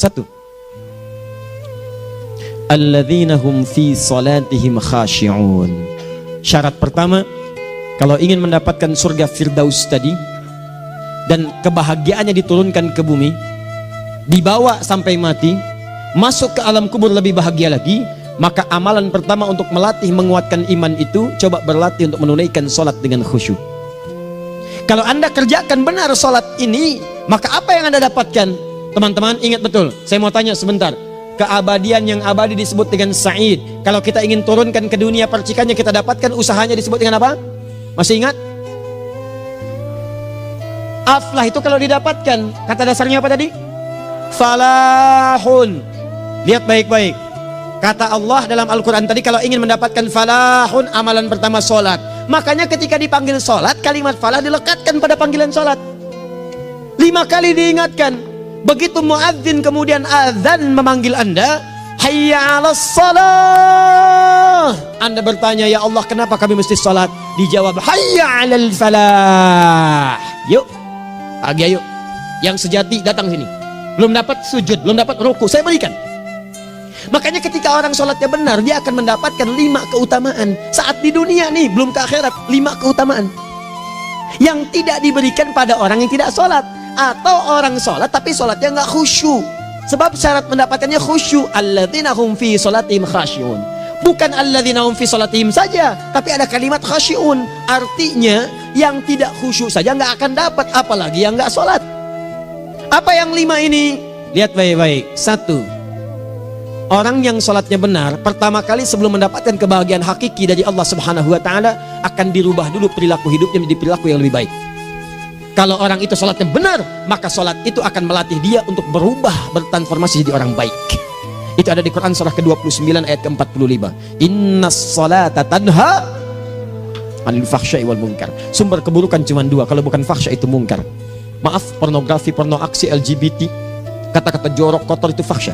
Satu, alladzina hum fi salatihim khashi'un. Syarat pertama, kalau ingin mendapatkan surga Firdaus tadi dan kebahagiaannya diturunkan ke bumi, dibawa sampai mati, masuk ke alam kubur lebih bahagia lagi, maka amalan pertama untuk melatih menguatkan iman itu, coba berlatih untuk menunaikan sholat dengan khusyuk. Kalau Anda kerjakan benar sholat ini, maka apa yang Anda dapatkan? Teman-teman ingat betul, saya mau tanya sebentar. Keabadian yang abadi disebut dengan sa'id. Kalau kita ingin turunkan ke dunia percikannya kita dapatkan, usahanya disebut dengan apa? Masih ingat? Aflah itu kalau didapatkan, kata dasarnya apa tadi? Falahun. Lihat baik-baik. Kata Allah dalam Al-Quran tadi, kalau ingin mendapatkan falahun, amalan pertama sholat. Makanya ketika dipanggil sholat, kalimat falah dilekatkan pada panggilan sholat. 5 kali diingatkan. Begitu muadzin kemudian azan memanggil Anda, hayya 'alas shalah. Anda bertanya, ya Allah kenapa kami mesti sholat? Dijawab, hayya 'alal falah. Yuk, pagi ayo. Yang sejati datang sini. Belum dapat sujud, belum dapat ruku, saya berikan. Makanya ketika orang sholatnya benar, dia akan mendapatkan 5 keutamaan. Saat di dunia nih, belum ke akhirat, 5 keutamaan yang tidak diberikan pada orang yang tidak sholat. Atau orang sholat tapi sholatnya nggak khusyuk. Sebab syarat mendapatkannya khusyuk. Alladzina hum fi sholatihim khasyi'un. Bukan alladzina hum fi sholatihim saja, tapi ada kalimat khasyi'un. Artinya yang tidak khusyuk saja nggak akan dapat, apalagi yang nggak sholat. Apa yang 5 ini? Lihat baik-baik. 1, orang yang sholatnya benar, pertama kali sebelum mendapatkan kebahagiaan hakiki dari Allah Subhanahu wa Ta'ala, akan dirubah dulu perilaku hidupnya menjadi perilaku yang lebih baik. Kalau orang itu sholatnya benar, maka sholat itu akan melatih dia untuk berubah, bertransformasi jadi orang baik. Itu ada di Quran surah ke-29 ayat ke-45. Innas sholata tanha anil fahsya'i wal munkar. Sumber keburukan cuma 2, kalau bukan fahsya itu munkar. Maaf, pornografi, porno aksi, LGBT, kata-kata jorok, kotor itu fahsya.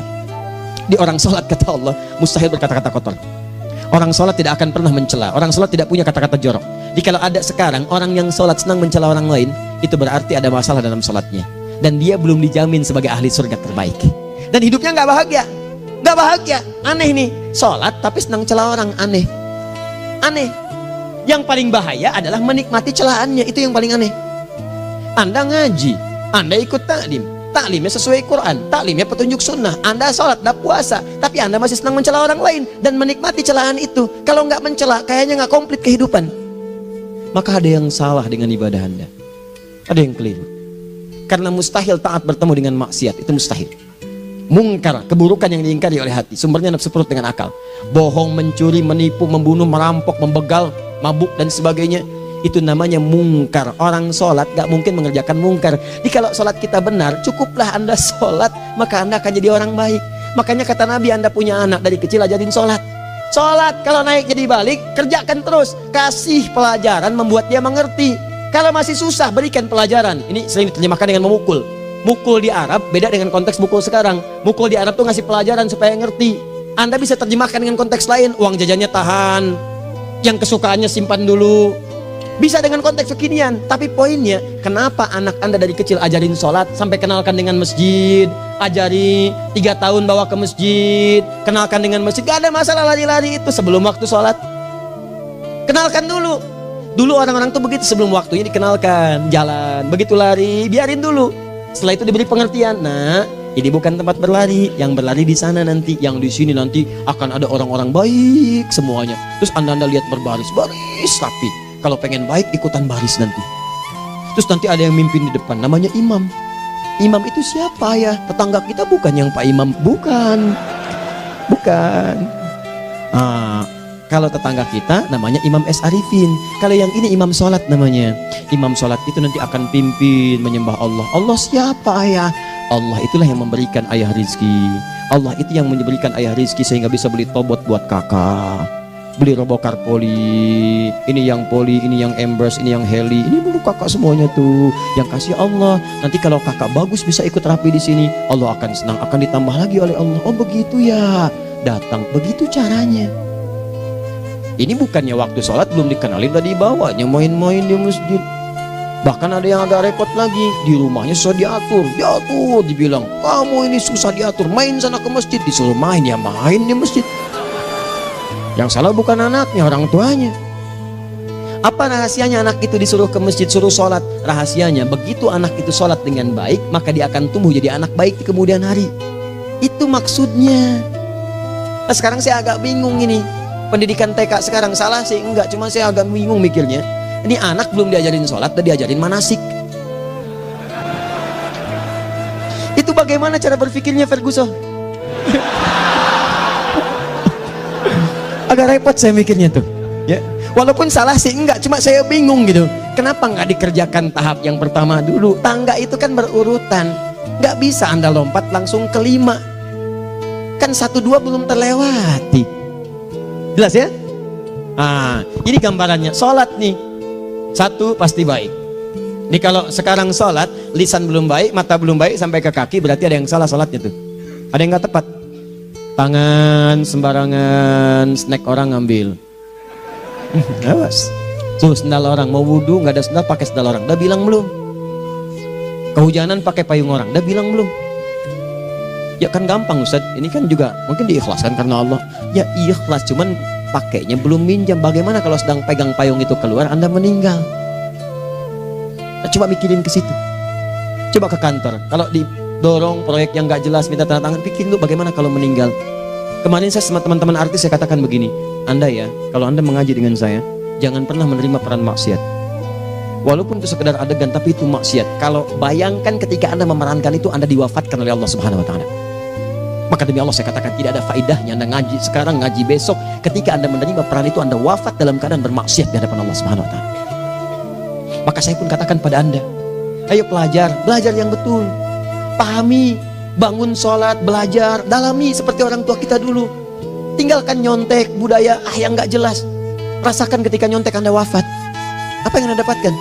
Di orang sholat kata Allah mustahil berkata-kata kotor. Orang sholat tidak akan pernah mencela. Orang sholat tidak punya kata-kata jorok. Jadi kalau ada sekarang orang yang sholat senang mencela orang lain, itu berarti ada masalah dalam sholatnya. Dan dia belum dijamin sebagai ahli surga terbaik. Dan hidupnya nggak bahagia. Nggak bahagia. Aneh nih. Sholat tapi senang celah orang. Aneh. Aneh. Yang paling bahaya adalah menikmati celahannya. Itu yang paling aneh. Anda ngaji. Anda ikut taklim. Taklimnya sesuai Quran, taklimnya petunjuk sunnah. Anda sholat, Anda puasa, tapi Anda masih senang mencela orang lain dan menikmati celahan itu. Kalau nggak mencela, kayaknya nggak komplit kehidupan. Maka ada yang salah dengan ibadah Anda. Ada yang keliru. Karena mustahil taat bertemu dengan maksiat, itu mustahil. Mungkar, keburukan yang diingkari oleh hati, sumbernya nafsu perut dengan akal. Bohong, mencuri, menipu, membunuh, merampok, membegal, mabuk dan sebagainya. Itu namanya mungkar. Orang sholat gak mungkin mengerjakan mungkar. Jadi kalau sholat kita benar, cukuplah Anda sholat, maka Anda akan jadi orang baik. Makanya kata Nabi, Anda punya anak dari kecil ajarin sholat. Sholat, kalau naik jadi balik, kerjakan terus. Kasih pelajaran membuat dia mengerti. Kalau masih susah, berikan pelajaran. Ini sering diterjemahkan dengan memukul. Mukul di Arab beda dengan konteks mukul sekarang. Mukul di Arab tuh ngasih pelajaran supaya ngerti. Anda bisa terjemahkan dengan konteks lain. Uang jajannya tahan, yang kesukaannya simpan dulu. Bisa dengan konteks kekinian, tapi poinnya, kenapa anak Anda dari kecil ajarin sholat, sampai kenalkan dengan masjid, ajari 3 tahun bawa ke masjid, kenalkan dengan masjid, gak ada masalah lari-lari itu sebelum waktu sholat. Kenalkan dulu. Dulu orang-orang tuh begitu, sebelum waktunya dikenalkan, jalan, begitu lari, biarin dulu. Setelah itu diberi pengertian, nah ini bukan tempat berlari, yang berlari di sana nanti, yang di sini nanti akan ada orang-orang baik semuanya. Terus Anda lihat berbaris, baris rapi. Kalau pengen baik ikutan baris nanti. Terus nanti ada yang mimpin di depan, namanya imam. Imam itu siapa ya? Tetangga kita bukan yang Pak Imam, bukan. Bukan. Kalau tetangga kita namanya Imam S. Arifin. Kalau yang ini imam sholat namanya. Imam sholat itu nanti akan pimpin menyembah Allah. Allah siapa ya? Allah itulah yang memberikan ayah rizki. Allah itu yang memberikan ayah rizki sehingga bisa beli tobot buat kakak, beli robokar poli, ini yang poli, ini yang embers, ini yang heli, ini dulu kakak semuanya tuh yang kasih Allah. Nanti kalau kakak bagus bisa ikut rapi di sini, Allah akan senang, akan ditambah lagi oleh Allah. Oh begitu ya, datang begitu caranya. Ini bukannya waktu sholat belum dikenalin, tadi bawanya main-main di masjid. Bahkan ada yang agak repot lagi, di rumahnya susah diatur, dibilang kamu ini susah diatur, main sana ke masjid, disuruh main, ya main di masjid. Yang salah bukan anaknya, orang tuanya. Apa rahasianya anak itu disuruh ke masjid, suruh sholat? Rahasianya, begitu anak itu sholat dengan baik, maka dia akan tumbuh jadi anak baik di kemudian hari. Itu maksudnya. Nah, sekarang saya agak bingung ini, pendidikan TK sekarang salah sih? Enggak, cuma saya agak bingung mikirnya. Ini anak belum diajarin sholat, udah diajarin manasik. Itu bagaimana cara berpikirnya Ferguson? Agak repot saya mikirnya tuh. Ya, walaupun salah sih enggak, cuma saya bingung gitu. Kenapa nggak dikerjakan tahap yang pertama dulu? Tangga itu kan berurutan, nggak bisa Anda lompat langsung ke 5. Kan 1, 2 belum terlewati. Jelas ya? Ah, ini gambarannya sholat nih. 1 pasti baik. Ini kalau sekarang sholat, lisan belum baik, mata belum baik sampai ke kaki, berarti ada yang salah sholatnya tuh. Ada yang nggak tepat. Tangan sembarangan, snack orang ngambil. Awas. Tuh sendal orang, mau wudhu nggak ada sendal, pakai sendal orang. Udah bilang belum? Kehujanan pakai payung orang. Udah bilang belum? Ya kan gampang Ustaz. Ini kan juga mungkin diikhlaskan karena Allah. Ya ikhlas, cuman pakainya belum minjam. Bagaimana kalau sedang pegang payung itu keluar, Anda meninggal? Nah, coba mikirin ke situ. Coba ke kantor. Kalau didorong proyek yang nggak jelas, minta tanda tangan, pikirin dulu bagaimana kalau meninggal. Kemarin saya sama teman-teman artis saya katakan begini, Anda ya, kalau Anda mengaji dengan saya, jangan pernah menerima peran maksiat. Walaupun itu sekedar adegan, tapi itu maksiat. Kalau bayangkan ketika Anda memerankan itu, Anda diwafatkan oleh Allah Subhanahu Wa Taala. Maka demi Allah saya katakan tidak ada faedahnya Anda ngaji sekarang, ngaji besok. Ketika Anda menerima peran itu, Anda wafat dalam keadaan bermaksiat di hadapan Allah Subhanahu Wa Taala. Maka saya pun katakan pada Anda, ayo belajar yang betul, pahami, bangun sholat, belajar, dalami seperti orang tua kita dulu. Tinggalkan nyontek, budaya yang nggak jelas. Rasakan ketika nyontek Anda wafat, apa yang Anda dapatkan?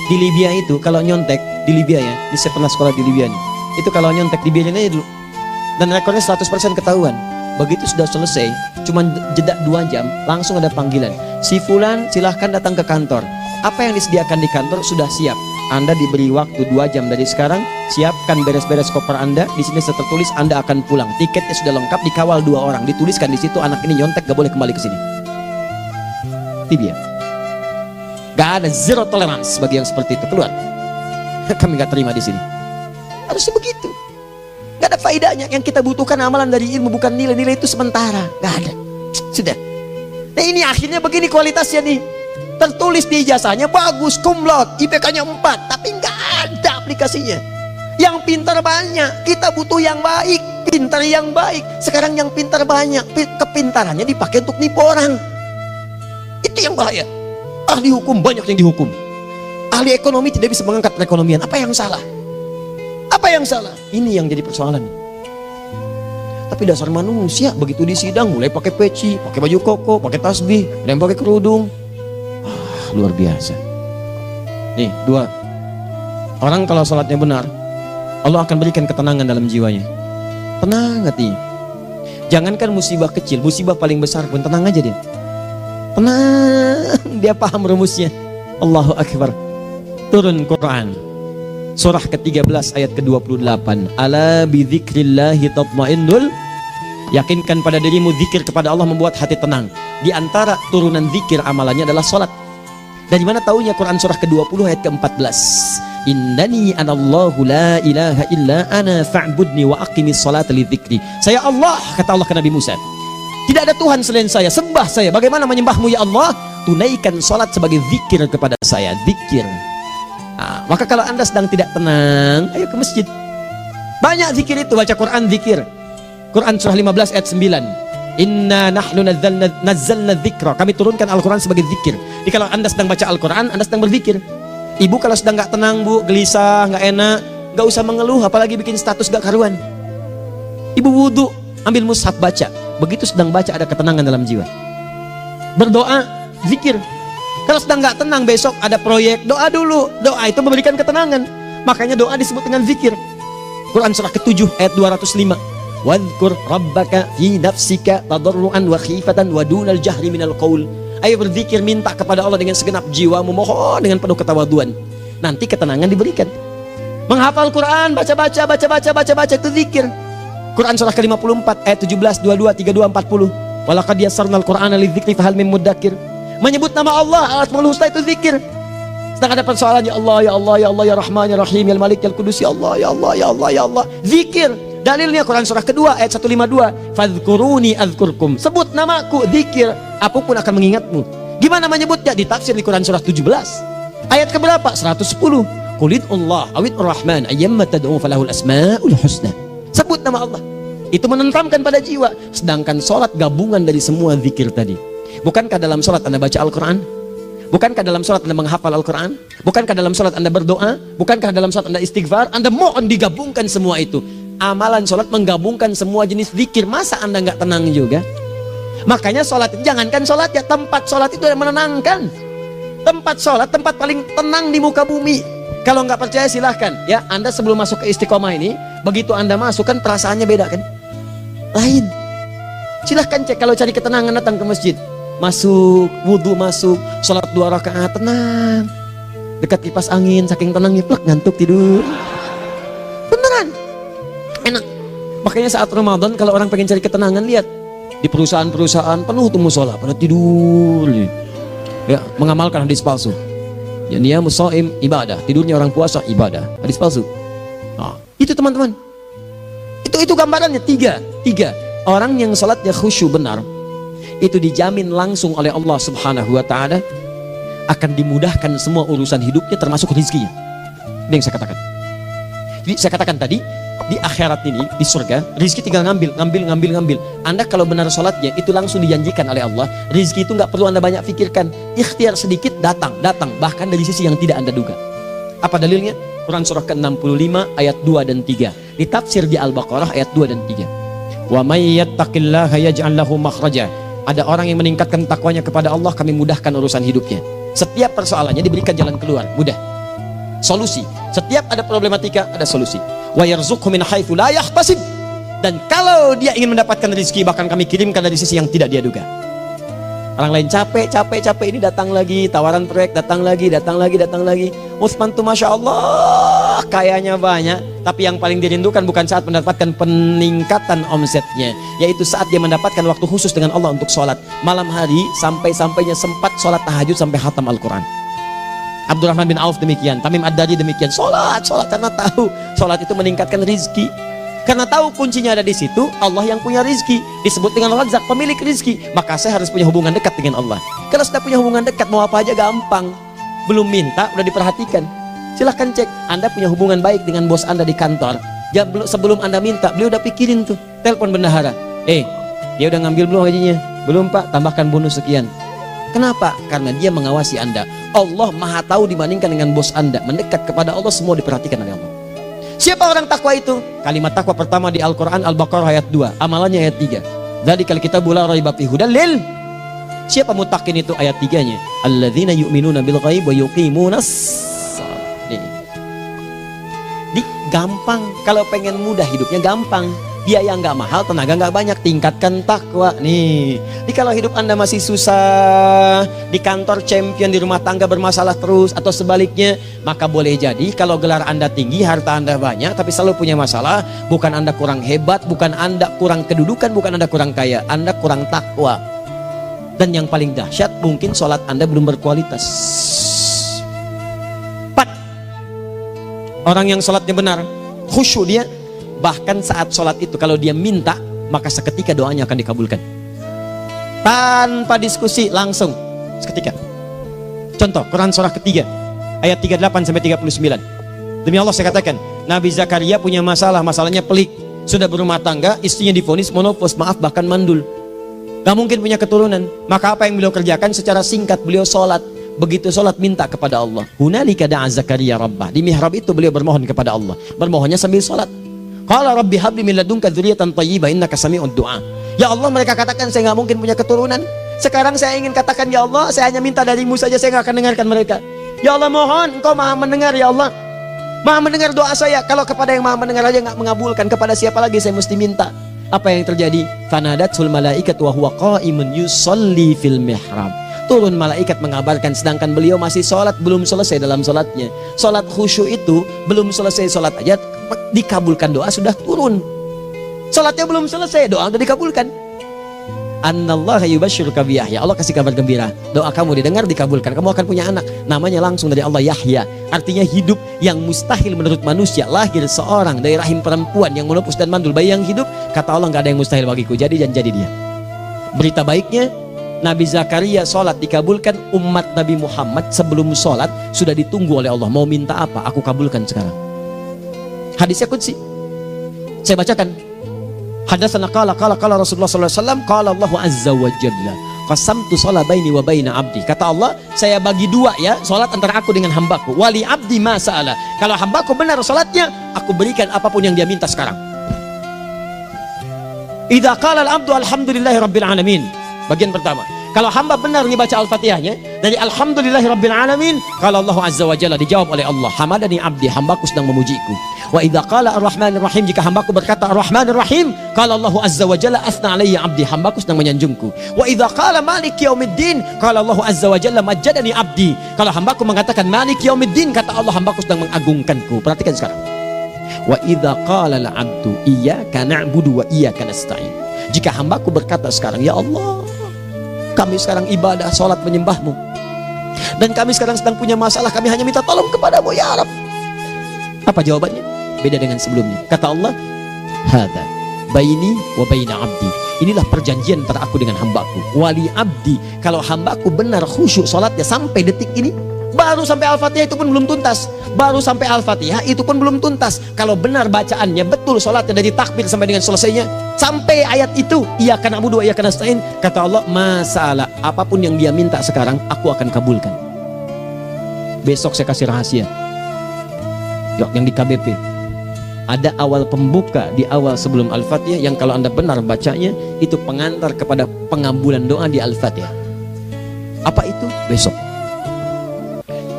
Di Libya itu kalau nyontek, di Libya ya, saya pernah sekolah di Libya nih, itu kalau nyontek dibiarin aja dulu. Dan rekornya 100% ketahuan. Begitu sudah selesai, cuma jeda 2 jam, langsung ada panggilan. Si Fulan silahkan datang ke kantor. Apa yang disediakan di kantor sudah siap. Anda diberi waktu 2 jam dari sekarang, siapkan beres-beres koper Anda. Di sini tertulis Anda akan pulang. Tiketnya sudah lengkap, dikawal 2 orang. Dituliskan di situ anak ini nyontek gak boleh kembali ke sini. Libya. Gak ada, zero tolerance bagi yang seperti itu, keluar. Kami gak terima di sini. Harusnya begitu. Gak ada faedahnya. Yang kita butuhkan amalan dari ilmu, bukan nilai-nilai itu sementara. Gak ada. Sudah. Nah ini akhirnya begini kualitasnya nih. Tertulis di ijazahnya bagus, cum laude, IPK-nya 4, tapi gak ada aplikasinya. Yang pintar banyak, kita butuh yang baik, pintar yang baik. Sekarang yang pintar banyak, kepintarannya dipakai untuk nipu orang. Itu yang bahaya. Ahli hukum banyak yang dihukum. Ahli ekonomi tidak bisa mengangkat perekonomian. Apa yang salah? Apa yang salah? Ini yang jadi persoalan. Tapi dasar manusia, begitu di sidang mulai pakai peci, pakai baju koko, pakai tasbih, ada yang pakai kerudung. Luar biasa. Nih, 2. Orang kalau sholatnya benar, Allah akan berikan ketenangan dalam jiwanya. Tenang hatinya. Jangankan musibah kecil, musibah paling besar pun tenang aja dia. Tenang, dia paham rumusnya. Allahu Akbar. Turun Quran. Surah ke-13 ayat ke-28. Ala bidzikrillahi tatmainnul. Yakinkan pada dirimu, zikir kepada Allah membuat hati tenang. Di antara turunan zikir amalannya adalah sholat. Dari mana taunya? Quran surah ke-20 ayat ke-14. Innani anallahu la ilaha illa ana fa'budni wa aqimis salata lidzikri. Saya Allah, kata Allah ke Nabi Musa. Tidak ada Tuhan selain saya, sembah saya. Bagaimana menyembahmu ya Allah? Tunaikan salat sebagai zikir kepada saya, zikir. Nah, maka kalau Anda sedang tidak tenang, ayo ke masjid. Banyak zikir itu, baca Quran zikir. Quran surah 15 ayat 9. Inna nahnu nazzalna dzikra. Kami turunkan Al-Quran sebagai zikir. Jadi kalau Anda sedang baca Al-Quran, Anda sedang berzikir. Ibu kalau sedang gak tenang, Bu, gelisah, gak enak, gak usah mengeluh, apalagi bikin status gak karuan. Ibu wudu, ambil mushaf baca. Begitu sedang baca ada ketenangan dalam jiwa. Berdoa, zikir. Kalau sedang gak tenang, besok ada proyek, doa dulu. Doa itu memberikan ketenangan. Makanya doa disebut dengan zikir. Quran surah ke-7 ayat 205. Wadhkur rabbaka fi nafsika tadarruan wa khifatan wa dunal jahri minal qaul. Ayo berzikir, minta kepada Allah dengan segenap jiwamu, mohon dengan penuh ketawaduan. nanti ketenangan diberikan. Menghafal Quran, baca itu zikir. Quran surah ke-54 ayat 17, 22, 32, 40. Walaqad yassarnal Qur'ana lidzikri fahal mim mudzakir. Menyebut nama Allah, Al-Asmaul Husna itu zikir. Sedang ada persoalan, ya Allah, ya Allah, ya Allah, ya Rahman, ya Rahim, ya Malik, ya Qudus, ya Allah, ya Allah, ya Allah, ya Allah. Zikir. Dalilnya Quran surah kedua ayat 152. Fadhkuruni adzkurkum. Sebut namaku, zikir. Apapun akan mengingatmu. Gimana menyebutnya? Ditafsir di Quran surah 17. Ayat keberapa? 110. Qulid Allah awid Rahman ayyamma tad'u falahul asmaul husna. Sebut nama Allah. Itu menenteramkan pada jiwa. Sedangkan sholat gabungan dari semua zikir tadi. Bukankah dalam sholat Anda baca Al-Quran? Bukankah dalam sholat Anda menghafal Al-Quran? Bukankah dalam sholat Anda berdoa? Bukankah dalam sholat Anda istighfar? Anda mohon digabungkan semua itu. Amalan sholat menggabungkan semua jenis zikir. Masa Anda nggak tenang juga? Makanya sholat, jangankan sholat ya, tempat sholat itu yang menenangkan. Tempat sholat, tempat paling tenang di muka bumi. Kalau nggak percaya silahkan ya, Anda sebelum masuk ke Istiqomah ini, begitu Anda masuk kan perasaannya beda kan, lain. Silahkan cek, kalau cari ketenangan datang ke masjid, masuk wudhu, masuk sholat 2 rakaat tenang, dekat kipas angin, saking tenangnya plek ngantuk tidur, beneran enak. Makanya saat Ramadan kalau orang pengen cari ketenangan, lihat di perusahaan-perusahaan penuh tuh musola pada tidur ya, mengamalkan hadis palsu. Ya, dia musaim ibadah, tidurnya orang puasa ibadah, hadis palsu. Nah, itu teman-teman, itu gambarannya. Tiga orang yang salatnya khusyuk benar, itu dijamin langsung oleh Allah Subhanahu wa Ta'ala akan dimudahkan semua urusan hidupnya, termasuk rezekinya. Ini yang saya katakan. Jadi saya katakan tadi, di akhirat ini, di surga, rezeki tinggal ngambil. Anda kalau benar sholatnya, itu langsung dijanjikan oleh Allah. Rezeki itu nggak perlu Anda banyak pikirkan. Ikhtiar sedikit, datang. Bahkan dari sisi yang tidak Anda duga. Apa dalilnya? Quran surah ke-65 ayat 2 dan 3. Ditafsir di Al-Baqarah ayat 2 dan 3. Wa may yattaqillaha yaj'al lahu makhraja. Ada orang yang meningkatkan takwanya kepada Allah, kami mudahkan urusan hidupnya. Setiap persoalannya diberikan jalan keluar, mudah. Solusi. Setiap ada problematika, ada solusi. Wa yarzuqhu min haitsu la yahtasib. Dan kalau dia ingin mendapatkan rezeki, bahkan kami kirimkan dari sisi yang tidak dia duga. Orang lain capek ini, datang lagi tawaran proyek, datang lagi. Utsman tuh masya Allah kayanya banyak, tapi yang paling dirindukan bukan saat mendapatkan peningkatan omsetnya, yaitu saat dia mendapatkan waktu khusus dengan Allah untuk sholat malam hari, sampai-sampainya sempat sholat tahajud sampai khatam Al-Quran. Abdurrahman bin Auf demikian, Tamim Ad-Dari demikian, sholat karena tahu sholat itu meningkatkan rizki, karena tahu kuncinya ada di situ. Allah yang punya rizki, disebut dengan Razzaq, pemilik rizki. Maka saya harus punya hubungan dekat dengan Allah. Kalau sudah punya hubungan dekat, mau apa aja gampang. Belum minta udah diperhatikan. Silahkan cek, Anda punya hubungan baik dengan bos Anda di kantor ya, sebelum Anda minta, beliau udah pikirin tuh, telepon bendahara, dia udah ngambil belum gajinya? Belum Pak, tambahkan bonus sekian. Kenapa? Karena dia mengawasi Anda. Allah maha tahu dibandingkan dengan bos Anda. Mendekat kepada Allah, semua diperhatikan oleh Allah. Siapa orang takwa itu? Kalimat takwa pertama di Al-Quran Al-Baqarah ayat 2, amalannya ayat 3. Dzalikal kitabu la raiba fihi hudal lil. Siapa muttaqin itu? Ayat 3-nya. Alladzina yu'minuna bil ghaib wa yuqimunas shalah. Gampang. Kalau pengen mudah hidupnya gampang. Biaya nggak mahal, tenaga nggak banyak, tingkatkan takwa nih. Jadi kalau hidup Anda masih susah, di kantor champion, di rumah tangga bermasalah terus, atau sebaliknya, maka boleh jadi kalau gelar Anda tinggi, harta Anda banyak, tapi selalu punya masalah, bukan Anda kurang hebat, bukan Anda kurang kedudukan, bukan Anda kurang kaya, Anda kurang takwa. Dan yang paling dahsyat, mungkin sholat Anda belum berkualitas. 4. Orang yang sholatnya benar, khusyuk dia, bahkan saat sholat itu kalau dia minta, maka seketika doanya akan dikabulkan tanpa diskusi, langsung seketika. Contoh Quran surah ketiga ayat 38 sampai 39. Demi Allah saya katakan, Nabi Zakaria punya masalahnya pelik, sudah berumah tangga, istrinya divonis monopos, maaf bahkan mandul, gak mungkin punya keturunan. Maka apa yang beliau kerjakan? Secara singkat beliau sholat. Begitu sholat minta kepada Allah. Hunalika da'a Zakaria rabbah. Di mihrab itu beliau bermohon kepada Allah, bermohonnya sambil sholat. Qala rabbi habli min ladunka dzurriyyatan thayyibah innaka sami'ud du'a. Ya Allah, mereka katakan saya nggak mungkin punya keturunan. Sekarang saya ingin katakan, ya Allah, saya hanya minta darimu saja, saya nggak akan dengarkan mereka. Ya Allah, mohon Engkau maha mendengar, ya Allah, maha mendengar doa saya. Kalau kepada yang maha mendengar aja nggak mengabulkan, kepada siapa lagi saya mesti minta? Apa yang terjadi? Fanadatul malaikat wa huwa qa'imun yusolli fil mihrab. turun malaikat mengabarkan, sedangkan beliau masih sholat, belum selesai dalam sholatnya. Sholat khusyuk itu belum selesai sholat aja dikabulkan, doa sudah turun. Sholatnya belum selesai, doa sudah dikabulkan. Annallaha yubashshiruka bi Yahya, Allah kasih kabar gembira, doa kamu didengar, dikabulkan, kamu akan punya anak, namanya langsung dari Allah Yahya, artinya hidup yang mustahil menurut manusia. Lahir seorang dari rahim perempuan yang menepus dan mandul, bayi yang hidup, kata Allah nggak ada yang mustahil bagiku, jadi dan jadi dia. Berita baiknya, Nabi Zakaria sholat dikabulkan, umat Nabi Muhammad sebelum sholat sudah ditunggu oleh Allah, mau minta apa, aku kabulkan sekarang. Hadisnya qudsi, saya bacakan. Hadatsana qala Rasulullah sallallahu alaihi wasallam, qala Allah azza wa jalla, qasamtu shalah baini wa baina abdi. Kata Allah, saya bagi dua ya, salat antara aku dengan hambaku. Wali abdi ma sa'ala. Kalau hambaku benar salatnya, aku berikan apapun yang dia minta sekarang. Idza qala al-abdu alhamdulillahi rabbil alamin. Bagian pertama, kalau hamba benar dibaca Al-Fatihahnya dari alhamdulillahi rabbil alamin, kalau Allah azza wa jalla dijawab oleh Allah, hamadani abdi, hambaku sedang memujiku. Wa idza qala ar-rahmanir rahim, jika hambaku berkata ar-rahmanir rahim, kalau Allah azza wa jalla athna alayya abdi, hambaku sedang menyanjungku. Wa idza qala maliki yaumiddin, kalau Allah azza wa jalla majjadani abdi, kalau hambaku mengatakan maliki yaumiddin, kata Allah hambaku sedang mengagungkanku. Perhatikan sekarang. Wa idza qala al-abdu iyyaka na'budu wa iyyaka nasta'in, jika hambaku berkata sekarang, ya Allah, kami sekarang ibadah, sholat menyembahmu, dan kami sekarang sedang punya masalah, kami hanya minta tolong kepadamu ya Rabb. Apa jawabannya? Beda dengan sebelumnya. Kata Allah, hadza baini wa baina abdi, inilah perjanjian antara aku dengan hambaku. Wali abdi, kalau hambaku benar khusyuk sholatnya sampai detik ini, baru sampai Al-Fatihah itu pun belum tuntas, baru sampai Al-Fatihah itu pun belum tuntas. Kalau benar bacaannya betul, sholatnya dari takbir sampai dengan selesainya, sampai ayat itu, iyyaka na'budu wa iyyaka nasta'in, kata Allah, masalah apapun yang dia minta sekarang, aku akan kabulkan. Besok saya kasih rahasia yang di KBP, ada awal pembuka di awal sebelum Al-Fatihah, yang kalau anda benar bacanya, itu pengantar kepada pengabulan doa di Al-Fatihah. Apa itu? Besok.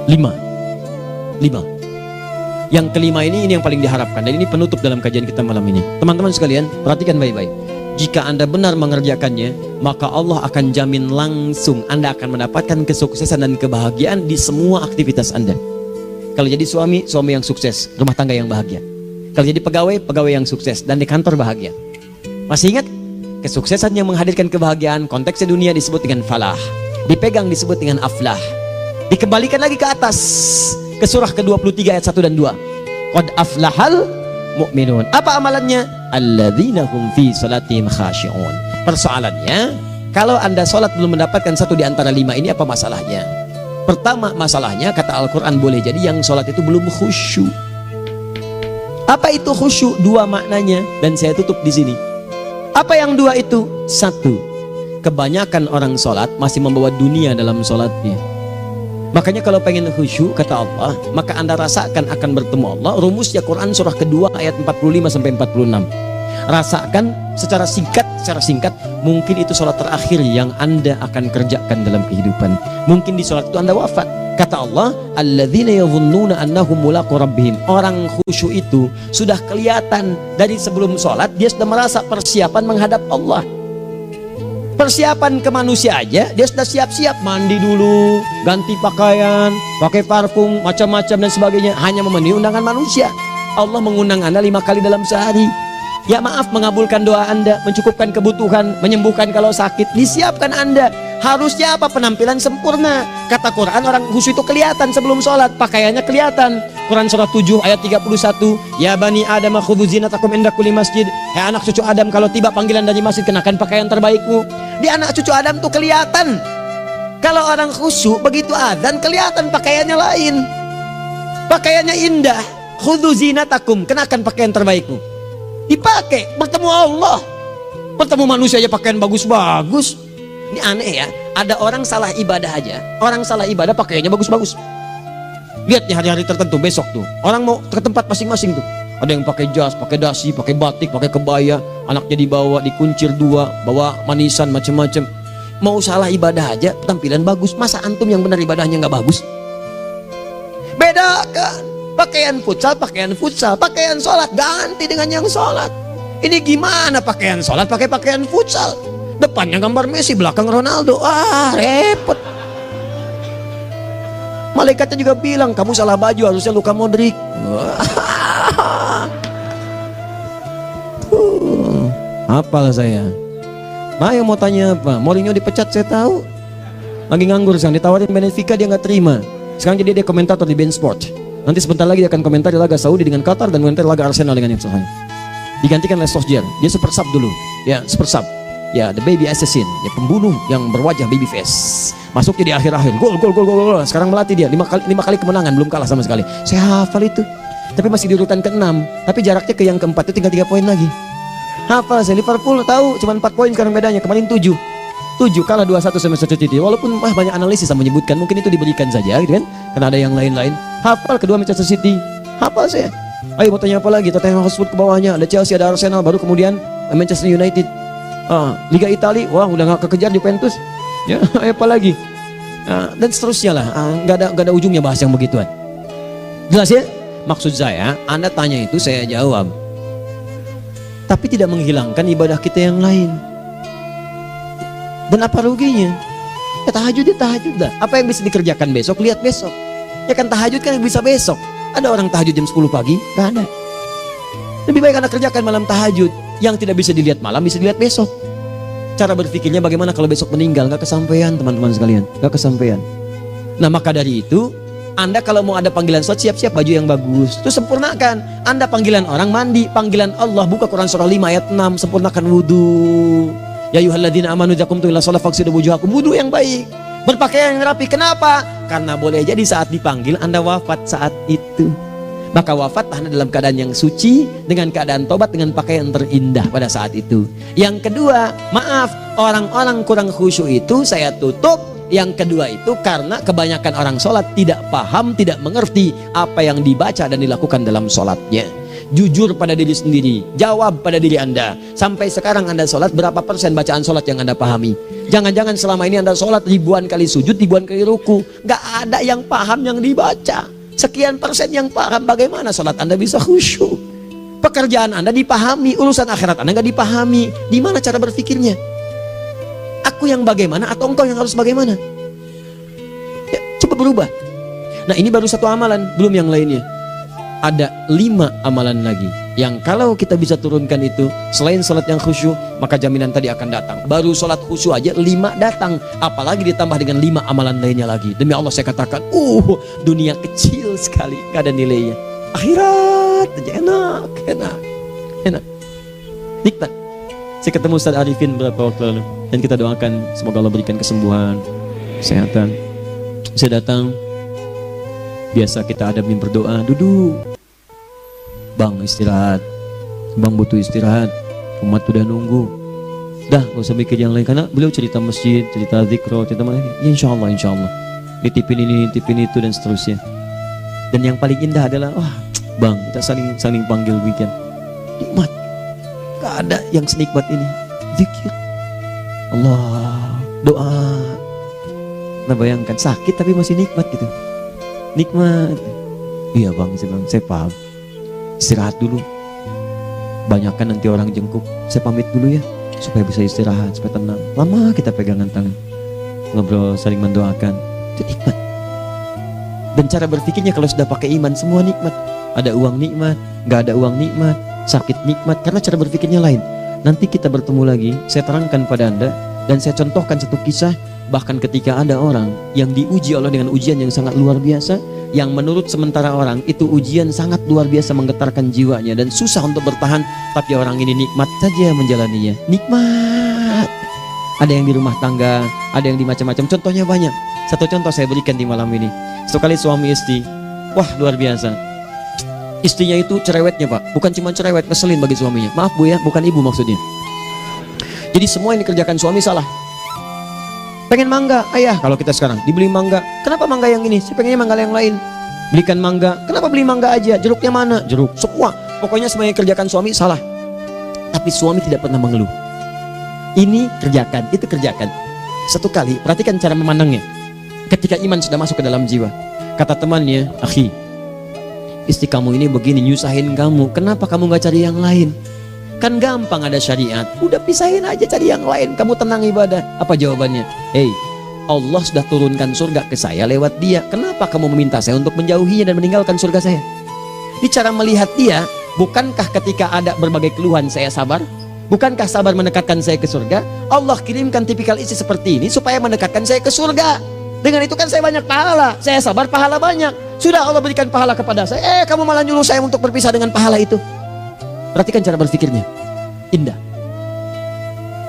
5. Yang kelima ini yang paling diharapkan, dan ini penutup dalam kajian kita malam ini. Teman-teman sekalian, perhatikan baik-baik. Jika anda benar mengerjakannya, maka Allah akan jamin langsung anda akan mendapatkan kesuksesan dan kebahagiaan di semua aktivitas anda. Kalau jadi suami yang sukses, rumah tangga yang bahagia. Kalau jadi pegawai yang sukses, dan di kantor bahagia. Masih ingat? Kesuksesan yang menghadirkan kebahagiaan, konteksnya dunia disebut dengan falah, dipegang disebut dengan aflah. Dikembalikan lagi ke atas, ke surah ke-23 ayat 1 dan 2. Qad aflahal mu'minun. Apa amalannya? Alladzina hum fi salatihim khashi'un. Persoalannya, kalau anda sholat belum mendapatkan satu di antara 5 ini, apa masalahnya? Pertama masalahnya, kata Al-Quran, boleh jadi yang sholat itu belum khusyuk. Apa itu khusyuk? 2 maknanya, dan saya tutup di sini. Apa yang 2 itu? 1, kebanyakan orang sholat masih membawa dunia dalam sholatnya. Makanya kalau pengen khusyuk, kata Allah, maka anda rasakan akan bertemu Allah. Rumusnya Quran surah kedua ayat 45 sampai 46. Rasakan secara singkat, mungkin itu sholat terakhir yang anda akan kerjakan dalam kehidupan. Mungkin di sholat itu anda wafat. Kata Allah, alladzina yadhunnuna annahum mulaqu rabbihim. Orang khusyuk itu sudah kelihatan dari sebelum sholat, dia sudah merasa persiapan menghadap Allah. Persiapan ke manusia aja, dia sudah siap-siap, mandi dulu, ganti pakaian, pakai parfum, macam-macam dan sebagainya, hanya memenuhi undangan manusia. Allah mengundang anda 5 kali dalam sehari. Ya maaf, mengabulkan doa anda, mencukupkan kebutuhan, menyembuhkan kalau sakit, disiapkan anda. Harusnya apa? Penampilan sempurna. Kata Quran, orang khusyuk itu kelihatan sebelum sholat, pakaiannya kelihatan. Quran surah 7 ayat 31, ya bani Adam khudhu zinatakum inda kulli masjid. Hai anak cucu Adam, kalau tiba panggilan dari masjid, kenakan pakaian terbaikmu. Di anak cucu Adam tuh kelihatan. Kalau orang khusyuk, begitu azan kelihatan pakaiannya lain, pakaiannya indah. Khudhu zinatakum, kenakan pakaian terbaikmu. Dipakai, bertemu Allah, bertemu manusia aja pakaian bagus-bagus. Ini aneh ya, ada orang salah ibadah aja, orang salah ibadah pakaiannya bagus-bagus. Lihat nih hari-hari tertentu, besok tuh orang mau ke tempat masing-masing tuh, ada yang pakai jas, pakai dasi, pakai batik, pakai kebaya, anaknya dibawa, dikuncir 2, bawa manisan macam-macam. Mau salah ibadah aja tampilan bagus. Masa antum yang benar ibadahnya nggak bagus? Bedakan pakaian futsal, pakaian sholat ganti dengan yang sholat. Ini gimana pakaian sholat pakai pakaian futsal? Depannya gambar Messi, belakang Ronaldo. Repot. Malaikatnya juga bilang, kamu salah baju, harusnya Luka Modric. Hafal saya. Ayo mau tanya apa? Mourinho dipecat saya tahu. Lagi nganggur sekarang, ditawarin Benfica dia nggak terima. Sekarang jadi dia komentator di beIN Sport. Nanti sebentar lagi dia akan komentar di laga Saudi dengan Qatar dan komentar laga Arsenal dengan Ipswich. Digantikan oleh Solskjaer. Dia super sub dulu. Ya, super sub. Ya, the baby assassin, ya pembunuh yang berwajah baby face. Masuknya di akhir-akhir, gol. Sekarang melatih dia 5 kali kemenangan, belum kalah sama sekali. Saya hafal itu. Tapi masih di urutan ke-6, tapi jaraknya ke yang keempat itu tinggal 3 poin lagi. Hafal saya. Liverpool tahu cuma 4 poin sekarang bedanya, kemarin 7 kalah 2-1 sama Manchester City. Walaupun banyak analisis yang menyebutkan mungkin itu diberikan saja gitu kan, karena ada yang lain-lain. Hafal kedua Manchester City, hafal saya. Ayo mau tanya apa lagi? Tottenham Hotspur ke bawahnya, ada Chelsea, ada Arsenal, baru kemudian Manchester United. Liga Italia, wah udah gak kekejar Juventus. Ya, apa lagi? Dan seterusnya lah. Gak ada ujungnya bahas yang begituan. Jelas ya? Maksud saya, Anda tanya itu saya jawab. Tapi tidak menghilangkan ibadah kita yang lain. Dan apa ruginya? Ya tahajud dah. Apa yang bisa dikerjakan besok, lihat besok. Ya kan tahajud kan bisa besok. Ada orang tahajud jam 10 pagi? Gak ada. Lebih baik Anda kerjakan malam tahajud. Yang tidak bisa dilihat malam bisa dilihat besok. Cara berpikirnya bagaimana kalau besok meninggal? Gak kesampaian teman-teman sekalian, gak kesampaian. Nah maka dari itu Anda kalau mau ada panggilan sholat, siap-siap baju yang bagus, itu sempurnakan. Anda panggilan orang mandi, panggilan Allah buka Quran surah 5 ayat 6, sempurnakan wudhu. Ya ayyuhalladzina amanu idza qumtum ila shalah faghsilu wujuhakum, wudhu yang baik, berpakaian yang rapi. Kenapa? Karena boleh jadi saat dipanggil Anda wafat saat itu. Maka wafat Anda dalam keadaan yang suci, dengan keadaan tobat, dengan pakaian terindah pada saat itu. Yang kedua, maaf, orang-orang kurang khusyuk itu saya tutup. Yang kedua itu karena kebanyakan orang sholat tidak paham, tidak mengerti apa yang dibaca dan dilakukan dalam sholatnya. Jujur pada diri sendiri, jawab pada diri Anda. Sampai sekarang Anda sholat, berapa persen bacaan sholat yang Anda pahami? Jangan-jangan selama ini Anda sholat ribuan kali sujud, ribuan kali ruku, gak ada yang paham yang dibaca. Sekian persen yang paham. Bagaimana sholat Anda bisa khusyuk? Pekerjaan Anda dipahami, urusan akhirat Anda gak dipahami. Di mana cara berpikirnya? Aku yang bagaimana atau engkau yang harus bagaimana? Ya, coba berubah. Nah ini baru satu amalan, belum yang lainnya. Ada 5 amalan lagi yang kalau kita bisa turunkan itu, selain sholat yang khusyuk, maka jaminan tadi akan datang. Baru sholat khusyuk aja 5 datang, apalagi ditambah dengan 5 amalan lainnya lagi. Demi Allah saya katakan, dunia kecil sekali, gak ada nilainya. Akhirat aja enak, nikmat. Saya ketemu Ustaz Arifin beberapa waktu lalu, dan kita doakan semoga Allah berikan kesembuhan, kesehatan. Saya datang, biasa kita adamin berdoa, duduk. Bang istirahat, bang butuh istirahat, umat udah nunggu. Dah gak usah mikir yang lain, karena beliau cerita masjid, cerita zikro, cerita mana. Ya insya Allah, nitipin ini, nitipin itu dan seterusnya. Dan yang paling indah adalah, bang kita saling panggil weekend. Nikmat, gak ada yang senikmat ini. Zikir, Allah, doa. Nah bayangkan sakit tapi masih nikmat gitu. Nikmat. Iya bang, saya paham. Istirahat dulu. Banyakkan nanti orang jengkuk. Saya pamit dulu ya, supaya bisa istirahat, supaya tenang. Lama kita pegangan tangan, ngobrol, saling mendoakan. Itu nikmat. Dan cara berpikirnya kalau sudah pakai iman, semua nikmat. Ada uang nikmat, gak ada uang nikmat, sakit nikmat. Karena cara berpikirnya lain. Nanti kita bertemu lagi, saya terangkan pada Anda. Dan saya contohkan satu kisah. Bahkan ketika ada orang yang diuji Allah dengan ujian yang sangat luar biasa, yang menurut sementara orang itu ujian sangat luar biasa menggetarkan jiwanya dan susah untuk bertahan, tapi orang ini nikmat saja menjalaninya. Nikmat. Ada yang di rumah tangga, ada yang di macam-macam. Contohnya banyak. Satu contoh saya berikan di malam ini. Sekali suami istri, wah luar biasa. Istrinya itu cerewetnya Pak, bukan cuma cerewet, ngeselin bagi suaminya. Maaf Bu ya, bukan ibu maksudnya. Jadi semua yang dikerjakan suami salah. Pengen mangga, ayah kalau kita sekarang dibeli mangga, kenapa mangga yang ini? Saya pengennya mangga yang lain. Belikan mangga, kenapa beli mangga aja? Jeruknya mana? Jeruk, semua. Pokoknya semua yang kerjakan suami salah. Tapi suami tidak pernah mengeluh. Ini kerjakan, itu kerjakan. Satu kali, perhatikan cara memandangnya. Ketika iman sudah masuk ke dalam jiwa, kata temannya, akhi, istri kamu ini begini, nyusahin kamu. Kenapa kamu gak cari yang lain? Kan gampang, ada syariat. Udah pisahin aja, cari yang lain. Kamu tenang ibadah. Apa jawabannya? Hey, Allah sudah turunkan surga ke saya lewat dia. Kenapa kamu meminta saya untuk menjauhinya dan meninggalkan surga saya? Di cara melihat dia, bukankah ketika ada berbagai keluhan saya sabar? Bukankah sabar mendekatkan saya ke surga? Allah kirimkan tipikal istri seperti ini supaya mendekatkan saya ke surga. Dengan itu kan saya banyak pahala. Saya sabar, pahala banyak. Sudah Allah berikan pahala kepada saya, kamu malah nyuruh saya untuk berpisah dengan pahala itu. Perhatikan cara berpikirnya, indah.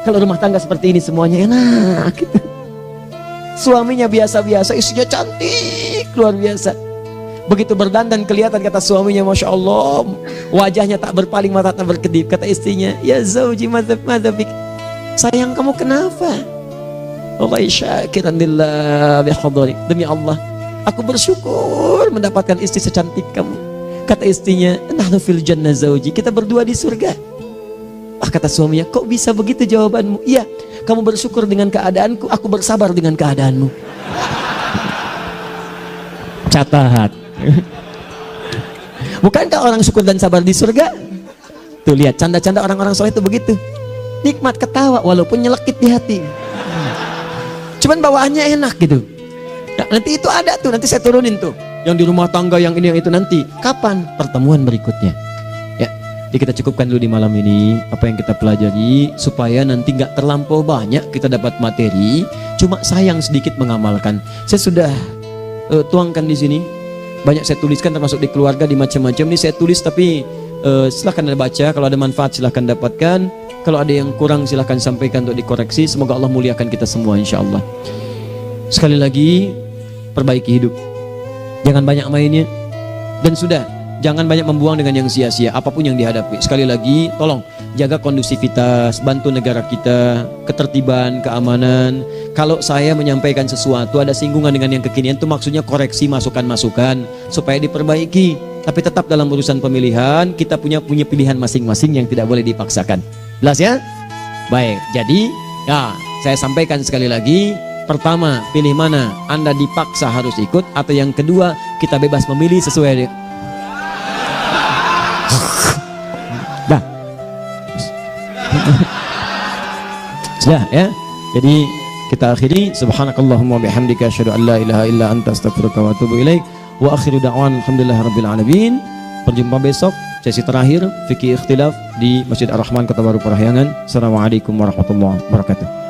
Kalau rumah tangga seperti ini semuanya enak gitu. Suaminya biasa-biasa, istrinya cantik luar biasa. Begitu berdandan kelihatan, kata suaminya, Masya Allah, wajahnya tak berpaling, mata tak berkedip. Kata istrinya, ya zauji madzabik, sayang kamu kenapa? Wallahi syakiran lillah bihadari, demi Allah aku bersyukur mendapatkan istri secantik kamu. Kata istrinya, nahnu fil jannah zauji, kita berdua di surga. Kata suaminya, kok bisa begitu jawabanmu? Iya, kamu bersyukur dengan keadaanku, aku bersabar dengan keadaanmu. Catat. Bukankah orang syukur dan sabar di surga? Tuh lihat, canda-canda orang-orang soleh itu begitu. Nikmat ketawa walaupun nyelekit di hati. Cuman bawaannya enak gitu. Nah, nanti itu ada tuh, nanti saya turunin tuh. Yang di rumah tangga, yang ini, yang itu nanti. Kapan? Pertemuan berikutnya. Ya, jadi kita cukupkan dulu di malam ini apa yang kita pelajari, supaya nanti nggak terlampau banyak kita dapat materi. Cuma sayang sedikit mengamalkan. Saya sudah tuangkan di sini. Banyak saya tuliskan, termasuk di keluarga, di macam-macam. Ini saya tulis, tapi silahkan Anda baca. Kalau ada manfaat silahkan dapatkan. Kalau ada yang kurang silahkan sampaikan untuk dikoreksi. Semoga Allah muliakan kita semua insya Allah. Sekali lagi, perbaiki hidup. Jangan banyak mainnya. Dan sudah, jangan banyak membuang dengan yang sia-sia apapun yang dihadapi. Sekali lagi, tolong jaga kondusivitas, bantu negara kita, ketertiban, keamanan. Kalau saya menyampaikan sesuatu ada singgungan dengan yang kekinian, itu maksudnya koreksi masukan-masukan supaya diperbaiki. Tapi tetap dalam urusan pemilihan kita punya pilihan masing-masing yang tidak boleh dipaksakan. Jelas ya? Baik, jadi ya, saya sampaikan sekali lagi. Pertama, pilih mana? Anda dipaksa harus ikut, atau yang kedua, kita bebas memilih sesuai. Dah. Sudah ya. Jadi kita akhiri, subhanakallahumma bihamdika asyhadu an la ilaha illa anta astaghfiruka wa atubu ilaik. Wa akhiru da'wan alhamdulillahirabbil alamin. Berjumpa besok sesi terakhir fikih ikhtilaf di Masjid Ar-Rahman Kota Baru Parahyangan. Assalamualaikum warahmatullahi wabarakatuh.